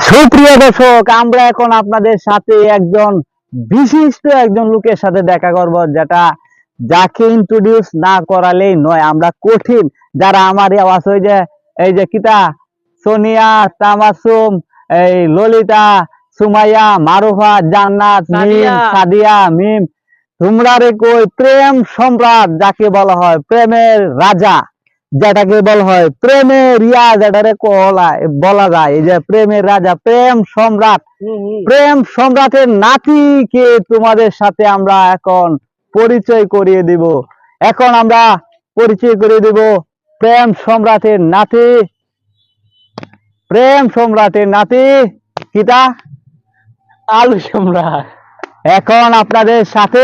সুপ্রিয় দর্শক, আমরা এখন আপনাদের সাথে একজন বিশিষ্ট একজন লোকের সাথে দেখা করব, যাকে ইন্ট্রোডিউস না করালেই নয়। আমরা কঠিন যারা আমার আওয়াজ ওই যে এই যে কিতা সোনিয়া, তামাসুম, এই ললিতা, সুমাইয়া, মারুফা, জান্নাত, মিম, সাদিয়া, মিম, তোমরা রে কই প্রেম সম্রাট যাকে বলা হয়, প্রেমের রাজা যেটাকে বলা হয়, প্রেমের ইয়া যেটারে বলা যায়, এই যে প্রেমের রাজা, প্রেম সম্রাট, প্রেম সম্রাটের নাতিকে তোমাদের সাথে আমরা এখন পরিচয় করিয়ে দিব। এখন আমরা পরিচয় করিয়ে দিব প্রেম সম্রাটের নাতি, প্রেম সম্রাটের নাতি কিটা আলু সম্রাট। এখন আপনাদের সাথে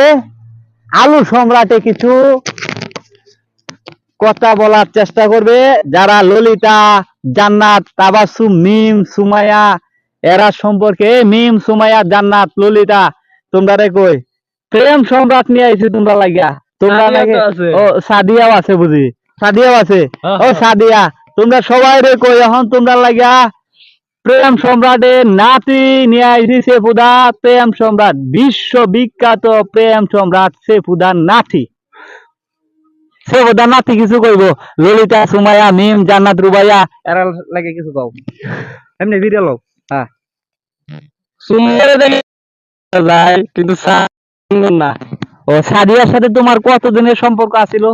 আলু সম্রাটে কিছু কথা বলার চেষ্টা করবে। যারা ললিতা, জান্নাত, তাবাসসুম, মিম, সুমাইয়া এরা সম্পর্কে, মিম, সুমাইয়া, জান্নাত, ললিতা, তোমরা রে কই প্রেম সম্রাট নিয়ে আইছি তোমরা লাগিয়া। তোমরা নাকি ও সাদিয়াও আছে, বুঝি সাদিয়াও আছে। ও সাদিয়া, তোমরা সবাই রে কই এখন তোমরা লাগিয়া প্রেম সম্রাটের নাতি নিয়ে আইছি সেফুদা, প্রেম সম্রাট, বিশ্ববিখ্যাত প্রেম সম্রাট সেফুদার নাতি। সেফুদার নাতি কিছু কইব, ললিতা, সুমাইয়া, মিম, জান্নাত, রুবাইয়া এরা লাগে কিছু কও, এমনি ভিডিও লও। হ্যাঁ, সুমাইয়া দেখে যায় কিন্তু না। ও সাদিয়ার সাথে তোমার কতদিনের সম্পর্ক আছিল?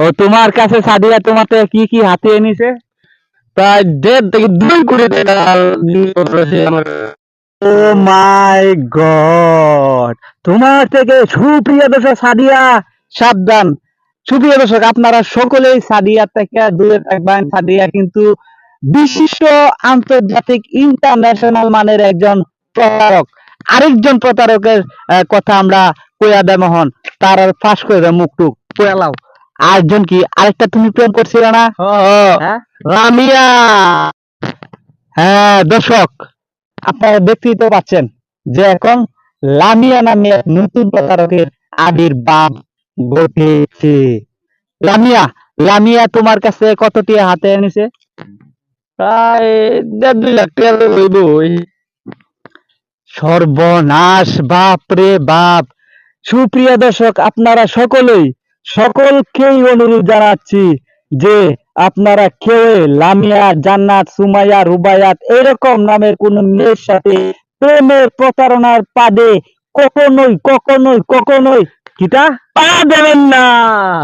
ও তোমার কাছে সাদিয়া তোমার থেকে কি কি হাতে এনেছে? প্রায় 1.5 থেকে 2 কোটি টাকা আমার। ও মাই গড, তোমার থেকে সুপ্রিয় দর্শক সাদিয়া সাবধান। সুপ্রিয় দর্শক, আপনারা সকলেই সাদিয়া থেকে দূরে থাকবেন। সাদিয়া কিন্তু বিশিষ্ট আন্তর্জাতিক ইন্টারন্যাশনাল মানের একজন প্রতারক। আরেকজন প্রতারকের কথা আমরা কইয়া দেব, হন তার ফাঁস করে দেব, মুখ টুক কইয়া লাও। আরেকজন কি, আরেকটা তুমি প্রেম করছিলে না? হ্যাঁ, রামিয়া। হ্যাঁ দর্শক, আপনারা দেখতেই তো পাচ্ছেন যে এখন লামিয়া নামে এক নতুন প্রতারকের আবির্ভাব ঘটেছে। লামিয়া, লামিয়া তোমার কাছে কতটি হাতে এনেছে? প্রায় 1.5-2 লাখ টাকা হইব। সর্বনাশ, বাপ রে বাপ। সুপ্রিয় দর্শক, আপনারা সকলকেই অনুরোধ জানাচ্ছি যে আপনারা কেউ লামিয়া, জান্নাত, সুমাইয়া, রুবায়াত এরকম নামের কোন মেয়ের সাথে প্রেমের প্রতারণার পাদে কখনোই কখনোই কখনোই কিটা পা দেবেন না।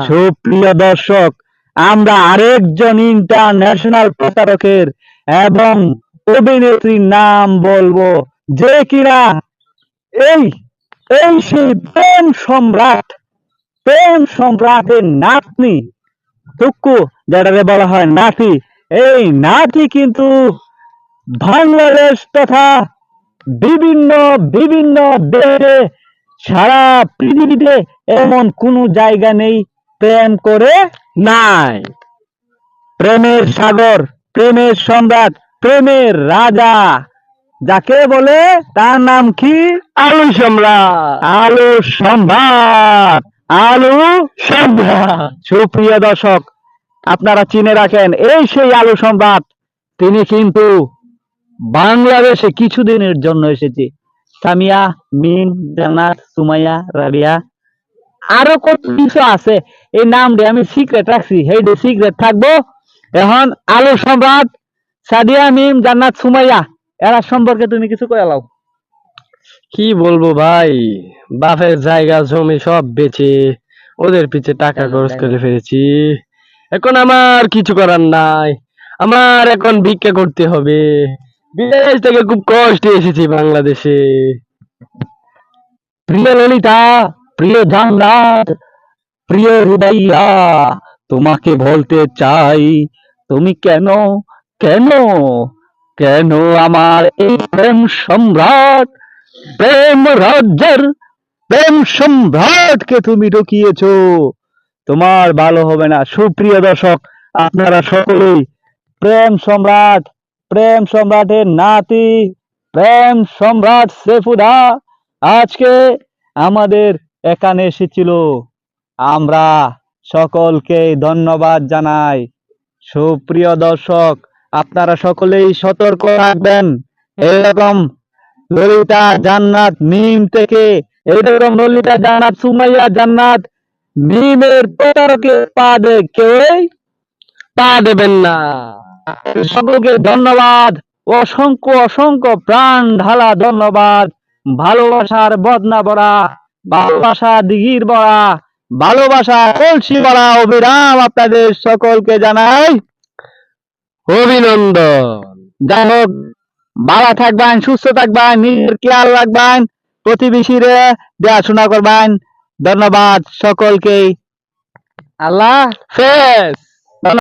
সুপ্রিয় দর্শক, আমরা আরেকজন ইন্টারন্যাশনাল প্রতারকের এবং অভিনেত্রীর নাম বলবো, যে কিনা এই এই সেই প্রেম সম্রাটের নাতনি টুকু, যেটাকে বলা হয় নাতি। এই নাতি কিন্তু বাংলাদেশ তথা বিভিন্ন বিভিন্ন দেশে, সারা পৃথিবীতে এমন কোন জায়গা নেই প্রেম করে নাই। প্রেমের সাগর, প্রেমের সম্রাট, প্রেমের রাজা যাকে বলে, তার নাম কি? আলু সম্রাট। আলু সম্রাট, আলু সম্রাট। সুপ্রিয় দর্শক, আপনারা চিনে রাখেন, এই সেই আলু সম্রাট। তিনি কিন্তু বাংলাদেশে কিছুদিনের জন্য এসেছে। সামিয়া, মিম, জান্নাত, সুমাইয়া, রাবিয়া আরো কত কিছু আছে, এই নাম দিয়ে আমি সিক্রেট রাখছি, এই সিক্রেট থাকবো। এখন আলু সম্রাট, সাদিয়া, মিম, জান্নাত, সুমাইয়া এরা সম্পর্কে তুমি কিছু কয়ে লাও। কি বলবো ভাই, বাপের জায়গা জমি সব বেচে ওদের পিছে টাকা খরচ করে ফেলেছি। এখন আমার কিছু করার নাই, আমার এখন ভিক্ষা করতে হবে। বিদেশ থেকে খুব কষ্টে এসেছি বাংলাদেশে। প্রিয় ললিতা, প্রিয় জান্নাত, প্রিয় রুবাইয়া, তোমাকে বলতে চাই, তুমি কেন কেন কেন আমার এই প্রেম সম্রাট, প্রেম রাজ্যের প্রেম সম্রাটকে তুমি ঢুকিয়েছো? তোমার ভালো হবে না। সুপ্রিয় দর্শক, আপনারা সকলেই প্রেম সম্রাটের নাতি, প্রেম সম্রাট সেফুদা আজকে আমাদের এখানে এসেছিল। আমরা সকলকে ধন্যবাদ জানাই। সুপ্রিয় দর্শক, আপনারা সকলেই সতর্ক থাকবেন। এরকম ললিতা জান্নাত মিম থেকে, এরকম ললিতা জান্নাত, সুমাইয়া জান্নাত মিমের প্রতারকে কেউই পা দেবেন না। সকলকে ধন্যবাদ, অসংখ্য অসংখ্য প্রাণ ঢালা ধন্যবাদ। ভালোবাসার বদনা বড়া, ভালোবাসা দিঘির বড়া, ভালোবাসা কলসি বড়া অবিরাম আপনাদের সকলকে জানাই অভিনন্দন। যাই হোক, ভালো থাকবেন, সুস্থ থাকবেন, নিজের খেয়াল রাখবেন, প্রতিবেশীরে দেখাশোনা করবেন। ধন্যবাদ সকলকে। আল্লাহ ফেস